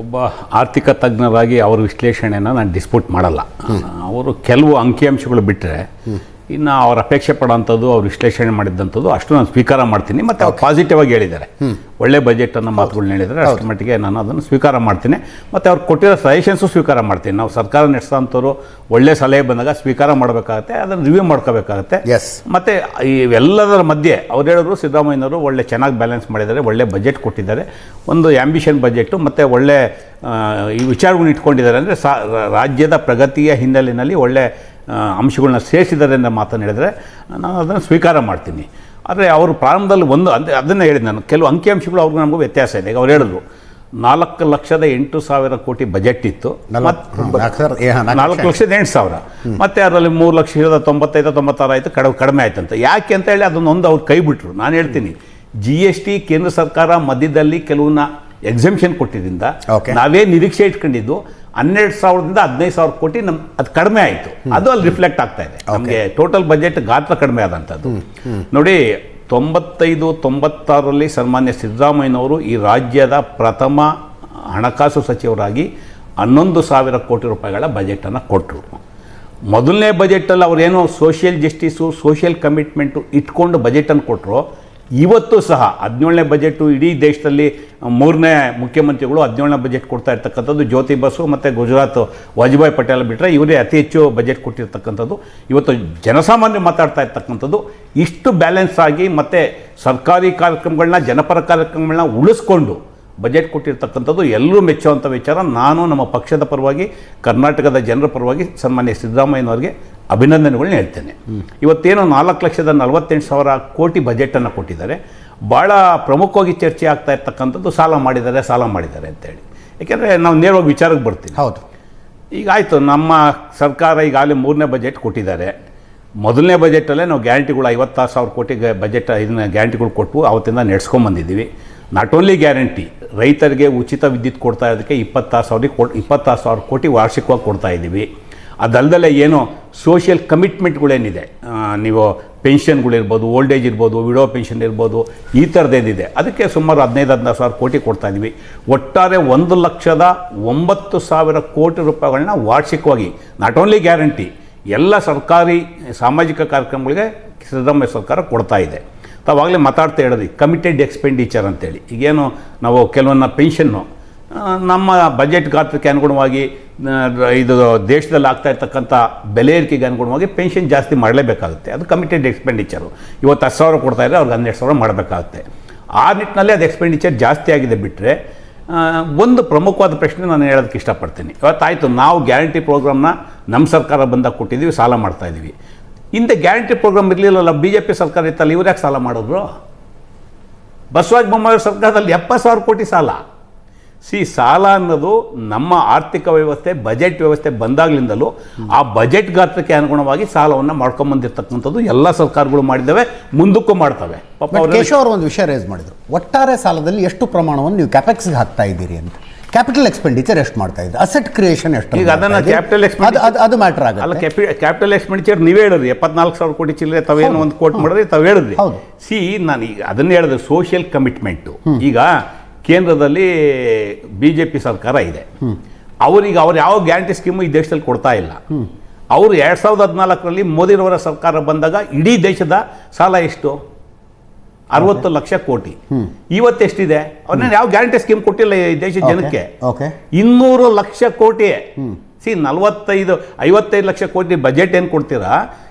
ಒಬ್ಬ ಆರ್ಥಿಕ ತಜ್ಞರಾಗಿ ಅವರ ವಿಶ್ಲೇಷಣೆಯನ್ನು ನಾನು ಡಿಸ್ಪ್ಯೂಟ್ ಮಾಡಲ್ಲ. ಅವರು ಕೆಲವು ಅಂಕಿಅಂಶಗಳು ಬಿಟ್ಟರೆ ಇನ್ನು ಅವ್ರು ಅಪೇಕ್ಷೆ ಪಡೋಂಥದ್ದು ಅವ್ರು ವಿಶ್ಲೇಷಣೆ ಮಾಡಿದ್ದಂಥದ್ದು ಅಷ್ಟು ನಾನು ಸ್ವೀಕಾರ ಮಾಡ್ತೀನಿ. ಮತ್ತು ಅವ್ರು ಪಾಸಿಟಿವ್ ಆಗಿ ಹೇಳಿದ್ದಾರೆ, ಒಳ್ಳೆ ಬಜೆಟ್ ಅನ್ನೋ ಮಾತುಗಳನ್ನ ಹೇಳಿದರೆ ಅಷ್ಟರ ಮಟ್ಟಿಗೆ ನಾನು ಅದನ್ನು ಸ್ವೀಕಾರ ಮಾಡ್ತೀನಿ. ಮತ್ತು ಅವ್ರು ಕೊಟ್ಟಿರೋ ಸಜೆಷನ್ಸು ಸ್ವೀಕಾರ ಮಾಡ್ತೀನಿ. ನಾವು ಸರ್ಕಾರ ನಡೆಸೋಂಥವ್ರು ಒಳ್ಳೆ ಸಲಹೆ ಬಂದಾಗ ಸ್ವೀಕಾರ ಮಾಡಬೇಕಾಗತ್ತೆ, ಅದನ್ನು ರಿವ್ಯೂ ಮಾಡ್ಕೋಬೇಕಾಗತ್ತೆ. ಮತ್ತು ಇವೆಲ್ಲದರ ಮಧ್ಯೆ ಅವ್ರು ಹೇಳಿದ್ರು ಸಿದ್ದರಾಮಯ್ಯನವರು ಒಳ್ಳೆ ಚೆನ್ನಾಗಿ ಬ್ಯಾಲೆನ್ಸ್ ಮಾಡಿದ್ದಾರೆ, ಒಳ್ಳೆ ಬಜೆಟ್ ಕೊಟ್ಟಿದ್ದಾರೆ, ಒಂದು ಆ್ಯಂಬಿಷನ್ ಬಜೆಟು ಮತ್ತು ಒಳ್ಳೆ ಈ ವಿಚಾರಗಳನ್ನ ಇಟ್ಕೊಂಡಿದ್ದಾರೆ. ಅಂದರೆ ರಾಜ್ಯದ ಪ್ರಗತಿಯ ಹಿನ್ನೆಲೆಯಲ್ಲಿ ಒಳ್ಳೆ ಅಂಶಗಳನ್ನ ಸೇರಿಸಿದ್ದಾರೆ ಅನ್ನೋ ಮಾತನ್ನು ಹೇಳಿದರೆ ನಾನು ಅದನ್ನು ಸ್ವೀಕಾರ ಮಾಡ್ತೀನಿ. ಆದರೆ ಅವರು ಪ್ರಾರಂಭದಲ್ಲಿ ಅದನ್ನು ಹೇಳಿದೆ ನಾನು, ಕೆಲವು ಅಂಕಿಅಂಶಗಳು ಅವ್ರಿಗೂ ನಮಗೂ ವ್ಯತ್ಯಾಸ ಇದೆ. ಈಗ ಅವ್ರು ಹೇಳಿದ್ರು 4,08,000 ಕೋಟಿ ಬಜೆಟ್ ಇತ್ತು, 4,08,000 ಮತ್ತು ಅದರಲ್ಲಿ 3,95,96 ಆಯಿತು, ಕಡಿಮೆ ಆಯ್ತಂತ. ಯಾಕೆ ಅಂತ ಹೇಳಿ ಅದನ್ನೊಂದು ಅವ್ರು ಕೈ ಬಿಟ್ಟರು. ನಾನು ಹೇಳ್ತೀನಿ, GST ಕೇಂದ್ರ ಸರ್ಕಾರ ಮಧ್ಯದಲ್ಲಿ ಕೆಲವನ್ನ ಎಕ್ಸೆಂಪ್ಷನ್ ಕೊಟ್ಟಿದ್ದರಿಂದ ನಾವೇ ನಿರೀಕ್ಷೆ ಇಟ್ಕೊಂಡಿದ್ದು 12,000ದಿಂದ 15,000 ಕೋಟಿ ಅದು ಕಡಿಮೆ ಆಯಿತು. ಅದು ಅಲ್ಲಿ ರಿಫ್ಲೆಕ್ಟ್ ಆಗ್ತಾ ಇದೆ. ನಮಗೆ ಟೋಟಲ್ ಬಜೆಟ್ ಗಾತ್ರ ಕಡಿಮೆ ಆದಂಥದ್ದು ನೋಡಿ. 95-96ರಲ್ಲಿ ಸನ್ಮಾನ್ಯ ಸಿದ್ದರಾಮಯ್ಯನವರು ಈ ರಾಜ್ಯದ ಪ್ರಥಮ ಹಣಕಾಸು ಸಚಿವರಾಗಿ 11,000 ಕೋಟಿ ರೂಪಾಯಿಗಳ ಬಜೆಟನ್ನು ಕೊಟ್ಟರು. ಮೊದಲನೇ ಬಜೆಟಲ್ಲಿ ಅವರೇನೋ ಸೋಷಿಯಲ್ ಜಸ್ಟಿಸು, ಸೋಷಿಯಲ್ ಕಮಿಟ್ಮೆಂಟು ಇಟ್ಕೊಂಡು ಬಜೆಟನ್ನು ಕೊಟ್ಟರು. ಇವತ್ತು ಸಹ 17ನೇ ಬಜೆಟು ಇಡೀ ದೇಶದಲ್ಲಿ 3ನೇ ಮುಖ್ಯಮಂತ್ರಿಗಳು 17ನೇ ಬಜೆಟ್ ಕೊಡ್ತಾ ಇರ್ತಕ್ಕಂಥದ್ದು. ಜ್ಯೋತಿ ಬಸು ಮತ್ತು ಗುಜರಾತ್ ವಾಜಪೇಯಿ ಪಟೇಲ್ ಬಿಟ್ಟರೆ ಇವರೇ ಅತಿ ಹೆಚ್ಚು ಬಜೆಟ್ ಕೊಟ್ಟಿರ್ತಕ್ಕಂಥದ್ದು. ಇವತ್ತು ಜನಸಾಮಾನ್ಯರು ಮಾತಾಡ್ತಾ ಇರ್ತಕ್ಕಂಥದ್ದು ಇಷ್ಟು ಬ್ಯಾಲೆನ್ಸ್ ಆಗಿ ಮತ್ತು ಸರ್ಕಾರಿ ಕಾರ್ಯಕ್ರಮಗಳನ್ನ, ಜನಪರ ಕಾರ್ಯಕ್ರಮಗಳನ್ನ ಉಳಿಸ್ಕೊಂಡು ಬಜೆಟ್ ಕೊಟ್ಟಿರ್ತಕ್ಕಂಥದ್ದು ಎಲ್ಲರೂ ಮೆಚ್ಚುವಂಥ ವಿಚಾರ. ನಾನು ನಮ್ಮ ಪಕ್ಷದ ಪರವಾಗಿ, ಕರ್ನಾಟಕದ ಜನರ ಪರವಾಗಿ ಸನ್ಮಾನ್ಯ ಸಿದ್ದರಾಮಯ್ಯನವರಿಗೆ ಅಭಿನಂದನೆಗಳನ್ನ ಹೇಳ್ತೇನೆ. ಇವತ್ತೇನು 4,48,000 ಕೋಟಿ ಬಜೆಟನ್ನು ಕೊಟ್ಟಿದ್ದಾರೆ. ಭಾಳ ಪ್ರಮುಖವಾಗಿ ಚರ್ಚೆ ಆಗ್ತಾ ಇರ್ತಕ್ಕಂಥದ್ದು ಸಾಲ ಮಾಡಿದ್ದಾರೆ ಅಂತೇಳಿ. ಯಾಕೆಂದರೆ ನಾವು ನೇರವಾಗಿ ವಿಚಾರಕ್ಕೆ ಬರ್ತೀವಿ. ಹೌದು, ಈಗ ಆಯಿತು, ನಮ್ಮ ಸರ್ಕಾರ ಈಗಾಗಲೇ 3ನೇ ಬಜೆಟ್ ಕೊಟ್ಟಿದ್ದಾರೆ. ಮೊದಲನೇ ಬಜೆಟಲ್ಲೇ ನಾವು ಗ್ಯಾರಂಟಿಗಳು 56,000 ಕೋಟಿ ಬಜೆಟ್ ಇದನ್ನ ಗ್ಯಾರಂಟಿಗಳು ಕೊಟ್ಟು ಅವತ್ತಿಂದ ನಡೆಸ್ಕೊಂಬಂದಿದ್ದೀವಿ. ನಾಟ್ ಓನ್ಲಿ ಗ್ಯಾರಂಟಿ, ರೈತರಿಗೆ ಉಚಿತ ವಿದ್ಯುತ್ ಕೊಡ್ತಾ ಇರೋದಕ್ಕೆ 26,000 ಕೋಟಿ ವಾರ್ಷಿಕವಾಗಿ ಕೊಡ್ತಾ ಇದ್ದೀವಿ. ಅದಲ್ಲದೆ ಏನು ಸೋಷಿಯಲ್ ಕಮಿಟ್ಮೆಂಟ್ಗಳೇನಿದೆ, ನೀವು ಪೆನ್ಷನ್ಗಳಿರ್ಬೋದು, ಓಲ್ಡ್ ಏಜ್ ಇರ್ಬೋದು, ವಿಡೋ ಪೆನ್ಷನ್ ಇರ್ಬೋದು, ಈ ಥರದ್ದೇನಿದೆ ಅದಕ್ಕೆ ಸುಮಾರು 15,000 ಕೋಟಿ ಕೊಡ್ತಾ ಇದ್ದೀವಿ. ಒಟ್ಟಾರೆ 1,09,000 ಕೋಟಿ ರೂಪಾಯಿಗಳನ್ನ ವಾರ್ಷಿಕವಾಗಿ ನಾಟ್ ಓನ್ಲಿ ಗ್ಯಾರಂಟಿ ಎಲ್ಲ ಸರ್ಕಾರಿ ಸಾಮಾಜಿಕ ಕಾರ್ಯಕ್ರಮಗಳಿಗೆ ಸಿದ್ದರಾಮಯ್ಯ ಸರ್ಕಾರ ಕೊಡ್ತಾ ಇದೆ. ತಾವಾಗಲೇ ಮಾತಾಡ್ತಾ ಹೇಳಿದ್ರಿ ಕಮಿಟೆಡ್ ಎಕ್ಸ್ಪೆಂಡಿಚರ್ ಅಂತೇಳಿ. ಈಗೇನು ನಾವು ಕೆಲವೊಂದು ಪೆನ್ಷನ್ನು ನಮ್ಮ ಬಜೆಟ್ ಗಾತ್ರಕ್ಕೆ ಅನುಗುಣವಾಗಿ, ಇದು ದೇಶದಲ್ಲಿ ಆಗ್ತಾ ಇರ್ತಕ್ಕಂಥ ಬೆಲೆ ಏರಿಕೆಗೆ ಅನುಗುಣವಾಗಿ ಪೆನ್ಷನ್ ಜಾಸ್ತಿ ಮಾಡಲೇಬೇಕಾಗುತ್ತೆ. ಅದು ಕಮಿಟೆಡ್ ಎಕ್ಸ್ಪೆಂಡಿಚರು. ಇವತ್ತು 10,000 ಕೊಡ್ತಾ ಇದ್ದರೆ ಅವ್ರಿಗೆ 12,000 ಮಾಡಬೇಕಾಗುತ್ತೆ. ಆ ನಿಟ್ಟಿನಲ್ಲಿ ಅದು ಎಕ್ಸ್ಪೆಂಡಿಚರ್ ಜಾಸ್ತಿ ಆಗಿದೆ. ಬಿಟ್ಟರೆ ಒಂದು ಪ್ರಮುಖವಾದ ಪ್ರಶ್ನೆ ನಾನು ಹೇಳೋದಕ್ಕೆ ಇಷ್ಟಪಡ್ತೀನಿ. ಇವತ್ತಾಯಿತು, ನಾವು ಗ್ಯಾರಂಟಿ ಪ್ರೋಗ್ರಾಮ್ನ ನಮ್ಮ ಸರ್ಕಾರ ಬಂದಾಗ ಕೊಟ್ಟಿದ್ದೀವಿ, ಸಾಲ ಮಾಡ್ತಾಯಿದ್ದೀವಿ. ಹಿಂದೆ ಗ್ಯಾರಂಟಿ ಪ್ರೋಗ್ರಾಮ್ ಇರಲಿಲ್ಲಲ್ಲ, BJP ಸರ್ಕಾರ ಇತ್ತಲ್ಲ, ಇವ್ರು ಯಾಕೆ ಸಾಲ ಮಾಡಿದ್ರು? ಬಸವರಾಜ ಬೊಮ್ಮಾಯಿ ಸರ್ಕಾರದಲ್ಲಿ 70,000 ಕೋಟಿ ಸಾಲ. ಸಾಲ ಅನ್ನೋದು ನಮ್ಮ ಆರ್ಥಿಕ ವ್ಯವಸ್ಥೆ, ಬಜೆಟ್ ವ್ಯವಸ್ಥೆ ಬಂದಾಗಲಿಂದಲೂ ಆ ಬಜೆಟ್ ಗಾತ್ರಕ್ಕೆ ಅನುಗುಣವಾಗಿ ಸಾಲವನ್ನು ಮಾಡ್ಕೊಂಬಂದಿರ್ತಕ್ಕಂಥದ್ದು ಎಲ್ಲ ಸರ್ಕಾರಗಳು ಮಾಡಿದ್ದಾವೆ, ಮುಂದಕ್ಕೂ ಮಾಡ್ತವೆ. ಕೇಶವ್ ಅವರು ಒಂದು ವಿಷಯ ರೇಸ್ ಮಾಡಿದರು, ಒಟ್ಟಾರೆ ಸಾಲದಲ್ಲಿ ಎಷ್ಟು ಪ್ರಮಾಣವನ್ನು ನೀವು ಕ್ಯಾಪೆಕ್ಸ್ಗೆ ಹಾಕ್ತಾ ಇದ್ದೀರಿ ಅಂತ. ಕ್ಯಾಪಿಟಲ್ ಎಕ್ಸ್ಪೆಂಡಿಚರ್ ಎಷ್ಟು ಮಾಡ್ತಾ ಇದ್ದೀರಿ, ಅಸೆಟ್ ಕ್ರಿಯೇಷನ್ ಎಷ್ಟು? ಈಗ ಅದನ್ನು ಕ್ಯಾಪಿಟಲ್ ಎಕ್ಸ್ಪೆಂಡಿಚರ್ ಅದು ಮ್ಯಾಟರ್ ಆಗಲ್ಲ. ಅಲ್ಲ, ಕ್ಯಾಪಿಟಲ್ ಎಕ್ಸ್ಪೆಂಡಿಚರ್ ನೀವೇ ಹೇಳಿದ್ರಿ 74,000 ಕೋಟಿ ಚಿಲ್ಲರೆ ತಾವೇನು ಒಂದು ಕೋಟ್ ಮಾಡಿದ್ರಿ, ತಾವು ಹೇಳಿದ್ರಿ. ನಾನು ಈಗ ಅದನ್ನು ಹೇಳಿದ್ರೆ ಸೋಷಿಯಲ್ ಕಮಿಟ್ಮೆಂಟು. ಈಗ ಕೇಂದ್ರದಲ್ಲಿ BJP ಸರ್ಕಾರ ಇದೆ. ಅವ್ರು ಯಾವ ಗ್ಯಾರಂಟಿ ಸ್ಕೀಮು ಈ ದೇಶದಲ್ಲಿ ಕೊಡ್ತಾ ಇಲ್ಲ. ಅವರು 2014ರಲ್ಲಿ ಮೋದಿರವರ ಸರ್ಕಾರ ಬಂದಾಗ ಇಡೀ ದೇಶದ ಸಾಲ ಎಷ್ಟು? 60 ಲಕ್ಷ ಕೋಟಿ. ಇವತ್ತೆಷ್ಟಿದೆ? ಅವ್ರನ್ನ ಯಾವ ಗ್ಯಾರಂಟಿ ಸ್ಕೀಮ್ ಕೊಟ್ಟಿಲ್ಲ ಈ ದೇಶದ ಜನಕ್ಕೆ. 200 ಲಕ್ಷ ಕೋಟಿ. 55 ಲಕ್ಷ ಕೋಟಿ ಬಜೆಟ್ ಏನು ಕೊಡ್ತೀರಾ,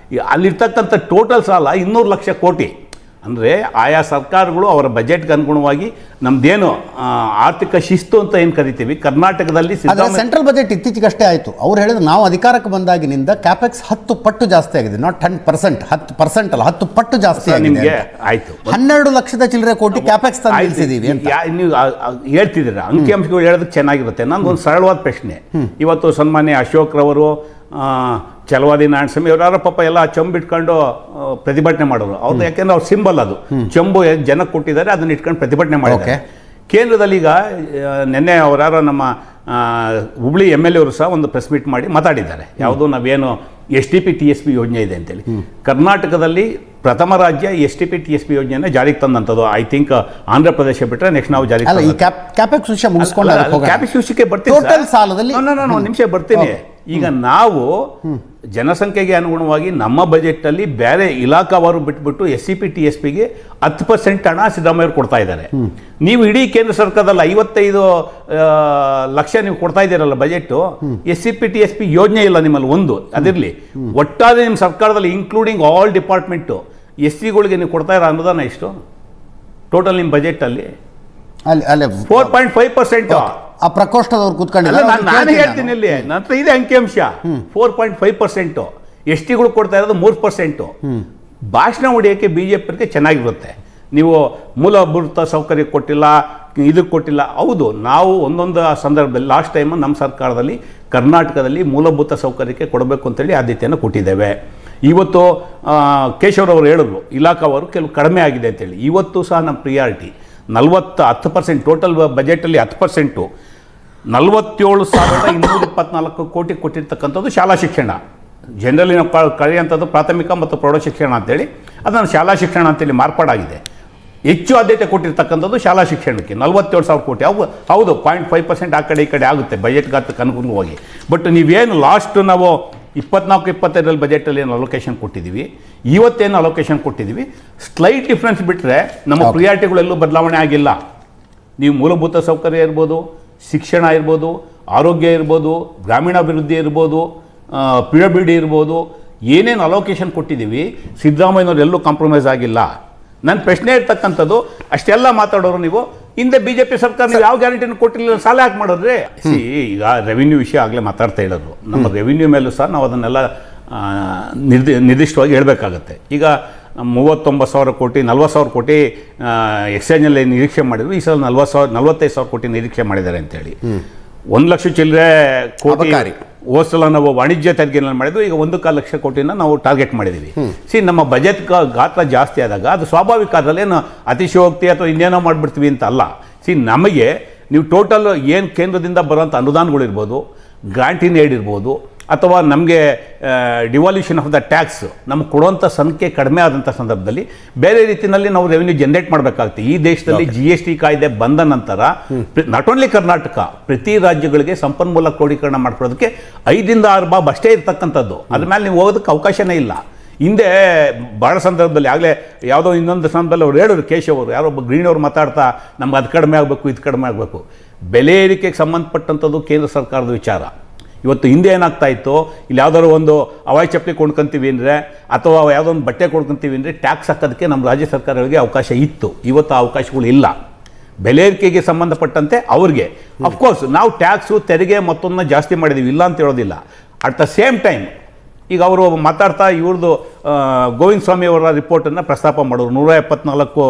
ಅಲ್ಲಿರ್ತಕ್ಕಂಥ ಟೋಟಲ್ ಸಾಲ 200 ಲಕ್ಷ ಕೋಟಿ. ಅಂದರೆ ಆಯಾ ಸರ್ಕಾರಗಳು ಅವರ ಬಜೆಟ್ಗೆ ಅನುಗುಣವಾಗಿ ನಮ್ದೇನು ಆರ್ಥಿಕ ಶಿಸ್ತು ಅಂತ ಏನು ಕರಿತೀವಿ ಕರ್ನಾಟಕದಲ್ಲಿ. ಸೆಂಟ್ರಲ್ ಬಜೆಟ್ ಇತ್ತೀಚೆಗಷ್ಟೇ ಆಯಿತು. ಅವ್ರು ಹೇಳಿದ್ರು ನಾವು ಅಧಿಕಾರಕ್ಕೆ ಬಂದಾಗಿನಿಂದ ಕ್ಯಾಪೆಕ್ಸ್ 10 ಪಟ್ಟು ಜಾಸ್ತಿ ಆಗಿದೆ. ನಾಟ್ 10%, 10% ಅಲ್ಲ, 10 ಪಟ್ಟು ಜಾಸ್ತಿ ಆಗಿದೆ. ಆಯಿತು, 12 ಲಕ್ಷದ ಚಿಲ್ಲರೆ ಕೋಟಿ ಕ್ಯಾಪೆಕ್ಸ್ ತಂದಿದ್ದೀವಿ ಅಂತ ನೀವು ಹೇಳ್ತಿದ್ದೀರಾ. ಅಂಕಿಅಂಶಗಳು ಹೇಳೋದಕ್ಕೆ ಚೆನ್ನಾಗಿರುತ್ತೆ. ನಂದೊಂದು ಸರಳವಾದ ಪ್ರಶ್ನೆ. ಇವತ್ತು ಸನ್ಮಾನ್ಯ ಅಶೋಕ್ ರವರು, ಛಲವಾದಿ ನಾರಾಯಣಸ್ವಾಮಿ ಅವರಾರ ಪಾಪ ಎಲ್ಲ ಚಂಬು ಇಟ್ಕೊಂಡು ಪ್ರತಿಭಟನೆ ಮಾಡೋರು. ಅವ್ರದ್ದು ಯಾಕೆಂದ್ರೆ ಅವ್ರ ಸಿಂಬಲ್ ಅದು ಚಂಬು ಜನಕ್ಕೆ ಕೊಟ್ಟಿದ್ದಾರೆ, ಅದನ್ನ ಇಟ್ಕೊಂಡು ಪ್ರತಿಭಟನೆ ಮಾಡಿದ್ದಾರೆ. ಕೇಂದ್ರದಲ್ಲಿ ಈಗ ನಿನ್ನೆ ಅವರಾರ ನಮ್ಮ ಹುಬ್ಳಿ MLA ಅವರು ಸಹ ಒಂದು ಪ್ರೆಸ್ ಮೀಟ್ ಮಾಡಿ ಮಾತಾಡಿದ್ದಾರೆ. ಯಾವುದು ನಾವೇನು STP TSP ಯೋಜನೆ ಇದೆ ಅಂತೇಳಿ. ಕರ್ನಾಟಕದಲ್ಲಿ ಪ್ರಥಮ ರಾಜ್ಯ STP TSP ಯೋಜನೆಯನ್ನು ಜಾರಿಗೆ ತಂದಂಥದ್ದು. ಐ ಥಿಂಕ್ ಆಂಧ್ರ ಪ್ರದೇಶ ಬಿಟ್ಟರೆ ನೆಕ್ಸ್ಟ್ ನಾವು ಜಾರಿಗೆ ಅಲ್ಲ, ಈ ಕ್ಯಾಪೆಕ್ಸ್ ವಿಷಯ ಮುಗಿಸ್ಕೊಂಡು ಕ್ಯಾಪೆಕ್ಸ್ ವಿಷಯಕ್ಕೆ ಬರ್ತೀನಿ. ಟೋಟಲ್ ಸಾಲದಲ್ಲಿ ಒಂದು ನಿಮಿಷ ಬರ್ತೀನಿ. ಈಗ ನಾವು ಜನಸಂಖ್ಯೆಗೆ ಅನುಗುಣವಾಗಿ ನಮ್ಮ ಬಜೆಟಲ್ಲಿ ಬೇರೆ ಇಲಾಖಾವಾರು ಬಿಟ್ಬಿಟ್ಟು SCP TSPಗೆ 10% ಹಣ ಸಿದ್ದರಾಮಯ್ಯ ಕೊಡ್ತಾ ಇದ್ದಾರೆ. ನೀವು ಇಡೀ ಕೇಂದ್ರ ಸರ್ಕಾರದಲ್ಲಿ 55 ಲಕ್ಷ ನೀವು ಕೊಡ್ತಾ ಇದ್ದೀರಲ್ಲ ಬಜೆಟ್, SCP TSP ಯೋಜನೆ ಇಲ್ಲ ನಿಮ್ಮಲ್ಲಿ ಒಂದು, ಅದಿರಲಿ. ಒಟ್ಟಾರೆ ನಿಮ್ಮ ಸರ್ಕಾರದಲ್ಲಿ ಇನ್ಕ್ಲೂಡಿಂಗ್ ಆಲ್ ಡಿಪಾರ್ಟ್ಮೆಂಟು SCಗಳಿಗೆ ನೀವು ಕೊಡ್ತಾ ಇರೋ ಅನುದಾನ ಎಷ್ಟು ಟೋಟಲ್ ನಿಮ್ಮ ಬಜೆಟಲ್ಲಿ? ಅಲ್ಲಿ 4.5%. ಆ ಪ್ರಕೋಷ್ಠದವ್ರು ಕೂತ್ಕೊಂಡಿದ್ದಾರೆ. ನಾನು ಹೇಳ್ತೀನಿ, ಇಲ್ಲಿ ನನ್ನ ಹತ್ರ ಇದೆ ಅಂಕಿಅಂಶ. 4.5%. STಗಳು ಕೊಡ್ತಾ ಇರೋದು 3%. ಭಾಷಣ ಹೊಡೆಯೋಕ್ಕೆ BJPಗೆ ಚೆನ್ನಾಗಿರುತ್ತೆ. ನೀವು ಮೂಲಭೂತ ಸೌಕರ್ಯ ಕೊಟ್ಟಿಲ್ಲ, ಇದಕ್ಕೆ ಕೊಟ್ಟಿಲ್ಲ. ಹೌದು, ನಾವು ಒಂದೊಂದು ಸಂದರ್ಭದಲ್ಲಿ ಲಾಸ್ಟ್ ಟೈಮ್ ನಮ್ಮ ಸರ್ಕಾರದಲ್ಲಿ ಕರ್ನಾಟಕದಲ್ಲಿ ಮೂಲಭೂತ ಸೌಕರ್ಯಕ್ಕೆ ಕೊಡಬೇಕು ಅಂತೇಳಿ ಆದ್ಯತೆಯನ್ನು ಕೊಟ್ಟಿದ್ದೇವೆ. ಇವತ್ತು ಕೇಶವರವರು ಹೇಳಿದ್ರು ಇಲಾಖಾವರು ಕೆಲವು ಕಡಿಮೆ ಆಗಿದೆ ಅಂತೇಳಿ. ಇವತ್ತು ಸಹ ನಮ್ಮ ಪ್ರಿಯಾರಿಟಿ 10% ಟೋಟಲ್ ಬಜೆಟಲ್ಲಿ 10%, 47,224 ಕೋಟಿ ಕೊಟ್ಟಿರ್ತಕ್ಕಂಥದ್ದು ಶಾಲಾ ಶಿಕ್ಷಣ. ಜನರಲಿ ನಾವು ಕಳೆಯುವಂಥದ್ದು ಪ್ರಾಥಮಿಕ ಮತ್ತು ಪ್ರೌಢಶಿಕ್ಷಣ ಅಂತೇಳಿ, ಅದನ್ನು ಶಾಲಾ ಶಿಕ್ಷಣ ಅಂತೇಳಿ ಮಾರ್ಪಾಡಾಗಿದೆ. ಹೆಚ್ಚು ಆದ್ಯತೆ ಕೊಟ್ಟಿರ್ತಕ್ಕಂಥದ್ದು ಶಾಲಾ ಶಿಕ್ಷಣಕ್ಕೆ 47,000 ಕೋಟಿ. ಹೌದು 0.5% ಆ ಕಡೆ ಈ ಕಡೆ ಆಗುತ್ತೆ ಬಜೆಟ್ ಗಾತ್ರಕ್ಕೆ ಅನುಗುಣವಾಗಿ. ಬಟ್ ನೀವೇನು ಲಾಸ್ಟ್ ನಾವು 24-25 ಬಜೆಟಲ್ಲಿ ಏನು ಅಲೋಕೇಶನ್ ಕೊಟ್ಟಿದ್ದೀವಿ, ಇವತ್ತೇನು ಅಲೋಕೇಶನ್ ಕೊಟ್ಟಿದ್ದೀವಿ, ಸ್ಲೈಟ್ ಡಿಫ್ರೆನ್ಸ್ ಬಿಟ್ಟರೆ ನಮ್ಮ ಪ್ರಿಯಾರಿಟಿಗಳೆಲ್ಲೂ ಬದಲಾವಣೆ ಆಗಿಲ್ಲ. ನೀವು ಮೂಲಭೂತ ಸೌಕರ್ಯ ಇರ್ಬೋದು, ಶಿಕ್ಷಣ ಇರ್ಬೋದು, ಆರೋಗ್ಯ ಇರ್ಬೋದು, ಗ್ರಾಮೀಣಾಭಿವೃದ್ಧಿ ಇರ್ಬೋದು, PWD ಇರ್ಬೋದು, ಏನೇನು ಅಲೋಕೇಶನ್ ಕೊಟ್ಟಿದ್ದೀವಿ ಸಿದ್ದರಾಮಯ್ಯನವ್ರು ಎಲ್ಲೂ ಕಾಂಪ್ರಮೈಸ್ ಆಗಿಲ್ಲ. ನನ್ನ ಪ್ರಶ್ನೆ ಇರ್ತಕ್ಕಂಥದ್ದು, ಅಷ್ಟೆಲ್ಲ ಮಾತಾಡೋರು ನೀವು ಹಿಂದೆ BJP ಸರ್ಕಾರ ನೀವು ಯಾವ ಗ್ಯಾರಂಟಿನೂ ಕೊಟ್ಟಿರಲಿಲ್ಲ, ಸಾಲ ಯಾಕೆ ಮಾಡಿದ್ರೆ? ಈಗ ರೆವಿನ್ಯೂ ವಿಷಯ ಆಗಲೇ ಮಾತಾಡ್ತಾ ಇರೋದು. ನಮ್ಮ ರೆವಿನ್ಯೂ ಮೇಲೂ ಸಹ ನಾವು ಅದನ್ನೆಲ್ಲ ನಿರ್ದಿಷ್ಟವಾಗಿ ಹೇಳಬೇಕಾಗತ್ತೆ. ಈಗ 39,000 ಕೋಟಿ 40,000 ಕೋಟಿ ಎಕ್ಸ್ಚೇಂಜಲ್ಲಿ ನಿರೀಕ್ಷೆ ಮಾಡಿದ್ರು. ಈ ಸಲ 45,000 ಕೋಟಿ ನಿರೀಕ್ಷೆ ಮಾಡಿದ್ದಾರೆ ಅಂತೇಳಿ. 1 ಲಕ್ಷ ಚಿಲ್ಲರೆ ಕೋಟಿ ಹೋದ ನಾವು ವಾಣಿಜ್ಯ ತೆರಿಗೆಯನ್ನು ಮಾಡಿದ್ವಿ. ಈಗ 1.25 ಲಕ್ಷ ಕೋಟಿನ ನಾವು ಟಾರ್ಗೆಟ್ ಮಾಡಿದ್ದೀವಿ. ನಮ್ಮ ಬಜೆಟ್ ಗಾತ್ರ ಜಾಸ್ತಿ ಆದಾಗ ಅದು ಸ್ವಾಭಾವಿಕ, ಅದರಲ್ಲೇನು ಅತಿಶಯೋಕ್ತಿ ಅಥವಾ ಇನ್ನೇನೋ ಮಾಡಿಬಿಡ್ತೀವಿ ಅಂತ ಅಲ್ಲ. ನಮಗೆ ನೀವು ಟೋಟಲ್ ಏನು ಕೇಂದ್ರದಿಂದ ಬರುವಂಥ ಅನುದಾನಗಳಿರ್ಬೋದು, ಗ್ರಾಂಟ್ ಇನ್ ಏಡ್ ಇರ್ಬೋದು, ಅಥವಾ ನಮಗೆ ಡಿವಾಲ್ಯೂಷನ್ ಆಫ್ ದ ಟ್ಯಾಕ್ಸ್ ನಮಗೆ ಕೊಡುವಂಥ ಸಂಖ್ಯೆ ಕಡಿಮೆ ಆದಂಥ ಸಂದರ್ಭದಲ್ಲಿ ಬೇರೆ ರೀತಿಯಲ್ಲಿ ನಾವು ರೆವಿನ್ಯೂ ಜನರೇಟ್ ಮಾಡಬೇಕಾಗುತ್ತೆ. ಈ ದೇಶದಲ್ಲಿ GST ಕಾಯ್ದೆ ಬಂದ ನಂತರ ನಾಟ್ ಓನ್ಲಿ ಕರ್ನಾಟಕ, ಪ್ರತಿ ರಾಜ್ಯಗಳಿಗೆ ಸಂಪನ್ಮೂಲ ಕ್ರೋಢೀಕರಣ ಮಾಡ್ಕೊಳ್ಳೋದಕ್ಕೆ 5 6 ಬಾಬ್ ಅಷ್ಟೇ ಇರ್ತಕ್ಕಂಥದ್ದು. ಅದ್ರ ಮೇಲೆ ನೀವು ಹೋಗೋದಕ್ಕೆ ಅವಕಾಶನೇ ಇಲ್ಲ. ಹಿಂದೆ ಭಾಳ ಸಂದರ್ಭದಲ್ಲಿ ಆಗಲೇ ಯಾವುದೋ ಇನ್ನೊಂದು ಸಂದರ್ಭದಲ್ಲಿ ಅವ್ರು ಹೇಳಿದ್ರು, ಕೇಶವರು ಯಾರೊಬ್ಬ ಗ್ರೀನ್ ಅವರು ಮಾತಾಡ್ತಾ ನಮ್ಗೆ ಅದು ಕಡಿಮೆ ಆಗಬೇಕು ಇದು ಕಡಿಮೆ ಆಗಬೇಕು. ಬೆಲೆ ಏರಿಕೆಗೆ ಸಂಬಂಧಪಟ್ಟಂಥದ್ದು ಕೇಂದ್ರ ಸರ್ಕಾರದ ವಿಚಾರ. ಇವತ್ತು ಹಿಂದೆ ಏನಾಗ್ತಾ ಇತ್ತು, ಇಲ್ಲಿ ಯಾವುದಾದ್ರು ಒಂದು ಹವಾಯಿ ಚಪ್ಪಲಿ ಕೊಂಡ್ಕೊಂತೀವಿ ಅಂದರೆ ಅಥವಾ ಯಾವುದೋ ಒಂದು ಬಟ್ಟೆ ಕೊಂಡ್ಕೊಂತೀವಿ ಅಂದರೆ ಟ್ಯಾಕ್ಸ್ ಹಾಕೋದಕ್ಕೆ ನಮ್ಮ ರಾಜ್ಯ ಸರ್ಕಾರಗಳಿಗೆ ಅವಕಾಶ ಇತ್ತು. ಇವತ್ತು ಆ ಅವಕಾಶಗಳು ಇಲ್ಲ. ಬೆಲೆ ಏರಿಕೆಗೆ ಸಂಬಂಧಪಟ್ಟಂತೆ ಅವ್ರಿಗೆ ಅಫ್ಕೋರ್ಸ್ ನಾವು ಟ್ಯಾಕ್ಸು ತೆರಿಗೆ ಮತ್ತೊಂದನ್ನ ಜಾಸ್ತಿ ಮಾಡಿದ್ದೀವಿ, ಇಲ್ಲ ಅಂತ ಹೇಳೋದಿಲ್ಲ. ಅಟ್ ದ ಸೇಮ್ ಟೈಮ್ ಈಗ ಅವರು ಮಾತಾಡ್ತಾ ಇವ್ರದ್ದು ಗೋವಿಂದ ಸ್ವಾಮಿ ಅವರ ರಿಪೋರ್ಟನ್ನು ಪ್ರಸ್ತಾಪ ಮಾಡೋರು. 174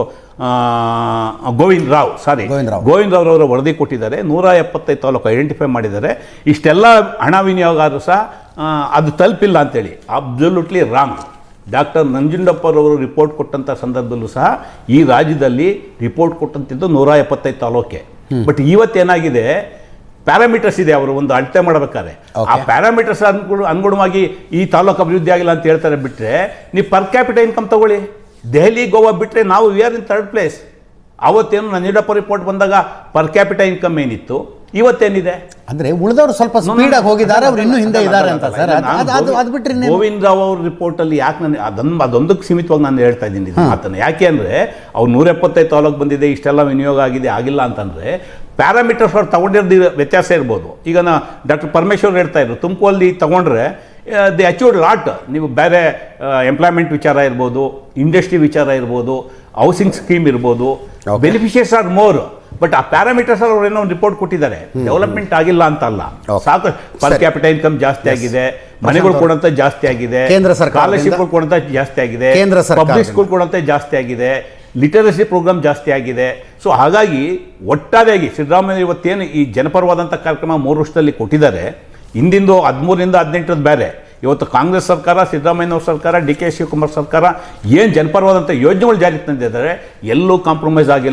ಗೋವಿಂದ ರಾವ್ ಅವರ ವರದಿ ಕೊಟ್ಟಿದ್ದಾರೆ. 175 ತಾಲೂಕು ಐಡೆಂಟಿಫೈ ಮಾಡಿದ್ದಾರೆ. ಇಷ್ಟೆಲ್ಲ ಹಣ ವಿನಿಯೋಗ ಆದರೂ ಸಹ ಅದು ತಲುಪಿಲ್ಲ ಅಂತೇಳಿ ಅಬ್ಸಲ್ಯೂಟ್ಲಿ ರಾಂಗ್. ಡಾಕ್ಟರ್ ನಂಜುಂಡಪ್ಪರವರು ರಿಪೋರ್ಟ್ ಕೊಟ್ಟಂಥ ಸಂದರ್ಭದಲ್ಲೂ ಸಹ ಈ ರಾಜ್ಯದಲ್ಲಿ ರಿಪೋರ್ಟ್ ಕೊಟ್ಟಂತಿದ್ದು 175 ತಾಲೂಕೆ. ಬಟ್ ಇವತ್ತೇನಾಗಿದೆ, ಪ್ಯಾರಾಮೀಟರ್ಸ್ ಇದೆ. ಅವರು ಒಂದು ಅಳತೆ ಮಾಡಬೇಕಾದ್ರೆ ಆ ಪ್ಯಾರಾಮೀಟರ್ಸ್ ಅನುಗುಣವಾಗಿ ಈ ತಾಲೂಕು ಅಭಿವೃದ್ಧಿ ಆಗಿಲ್ಲ ಅಂತ ಹೇಳ್ತಾರೆ. ಬಿಟ್ಟರೆ ನೀವು ಪರ್ ಕ್ಯಾಪಿಟಲ್ ಇನ್ಕಮ್ ತಗೊಳ್ಳಿ, ದೆಹಲಿ ಗೋವಾ ಬಿಟ್ಟರೆ ನಾವು we are in 3rd place. ಅವತ್ತೇನು ನಂಜುಂಡಪ್ಪ ರಿಪೋರ್ಟ್ ಬಂದಾಗ ಪರ್ ಕ್ಯಾಪಿಟಲ್ ಇನ್ಕಮ್ ಏನಿತ್ತು, ಇವತ್ತೇನಿದೆ ಅಂದ್ರೆ ಉಳಿದವರು ಸ್ವಲ್ಪ ಸ್ಪೀಡ್ ಆಗಿ ಹೋಗಿದ್ದಾರೆ, ಅವ್ರು ಇನ್ನೂ ಹಿಂದೆ ಇದ್ದಾರೆ ಅಂತ ಸರ್. ಅದು ಬಿಟ್ಟರೆ ಗೋವಿಂದ ರಾವ್ ಅವ್ರ ರಿಪೋರ್ಟಲ್ಲಿ ಯಾಕೆ ನಾನು ಅದೊಂದಕ್ಕೆ ಸೀಮಿತವಾಗಿ ನಾನು ಹೇಳ್ತಾ ಇದ್ದೀನಿ ಮಾತನ್ನು. ಯಾಕೆ ಅಂದರೆ ಅವ್ರು 175 ತಾಲೂಕು ಬಂದಿದೆ, ಇಷ್ಟೆಲ್ಲ ವಿನಿಯೋಗ ಆಗಿದೆ, ಆಗಿಲ್ಲ ಅಂತಂದರೆ ಪ್ಯಾರಾಮೀಟರ್ಸ್ ಅವ್ರು ತಗೊಂಡಿರೋದು ವ್ಯತ್ಯಾಸ ಇರ್ಬೋದು. ಈಗ ಡಾಕ್ಟರ್ ಪರಮೇಶ್ವರ್ ಹೇಳ್ತಾ ಇದ್ರು, ತುಮಕೂರಲ್ಲಿ ತಗೊಂಡ್ರೆ ದಿ ಅಚೀವ್ಡ್ ಲಾಟ್. ನೀವು ಬೇರೆ ಎಂಪ್ಲಾಯ್ಮೆಂಟ್ ವಿಚಾರ ಇರ್ಬೋದು, ಇಂಡಸ್ಟ್ರಿ ವಿಚಾರ ಇರ್ಬೋದು, ಹೌಸಿಂಗ್ ಸ್ಕೀಮ್ ಇರ್ಬೋದು, ಬೆನಿಫಿಷಿಯರ್ಸ್ ಆರ್ ಮೋರ್. ಬಟ್ ಆ ಪ್ಯಾರಾಮೀಟರ್ಸ್ ಅವ್ರು ಏನೋ ಒಂದು ರಿಪೋರ್ಟ್ ಕೊಟ್ಟಿದ್ದಾರೆ, ಡೆವಲಪ್ಮೆಂಟ್ ಆಗಿಲ್ಲ ಅಂತ ಅಲ್ಲ. ಸಾಕು ಪರ್ ಕ್ಯಾಪಿಟಲ್ ಇನ್ಕಮ್ ಜಾಸ್ತಿ ಆಗಿದೆ, ಮನೆಗಳು ಕೊಡಂತ ಜಾಸ್ತಿ ಆಗಿದೆ, ಸ್ಕಾಲರ್ಶಿಪ್ಗಳು ಕೊಡಂತ ಜಾಸ್ತಿ ಆಗಿದೆ, ಪಬ್ಲಿಕ್ ಸ್ಕೂಲ್ ಕೊಡಂತ ಜಾಸ್ತಿ ಆಗಿದೆ, ಲಿಟರಸಿ ಪ್ರೋಗ್ರಾಮ್ ಜಾಸ್ತಿ ಆಗಿದೆ. ಸೊ ಹಾಗಾಗಿ ಒಟ್ಟಾರೆಯಾಗಿ ಸಿದ್ದರಾಮಯ್ಯ ಇವತ್ತೇನು ಈ ಜನಪರವಾದಂಥ ಕಾರ್ಯಕ್ರಮ 3 ವರ್ಷದಲ್ಲಿ ಕೊಟ್ಟಿದ್ದಾರೆ. ಹಿಂದಿಂದು 13ರಿಂದ 18 ಬೇರೆ. ಇವತ್ತು ಕಾಂಗ್ರೆಸ್ ಸರ್ಕಾರ, ಸಿದ್ದರಾಮಯ್ಯನವ್ರ ಸರ್ಕಾರ, DK ಶಿವಕುಮಾರ್ ಸರ್ಕಾರ ಏನು ಜನಪರವಾದಂಥ ಯೋಜನೆಗಳು ಜಾರಿಗೆ ತಂದಿದ್ದಾರೆ, ಎಲ್ಲೂ ಕಾಂಪ್ರಮೈಸ್ ಆಗಿಲ್ಲ.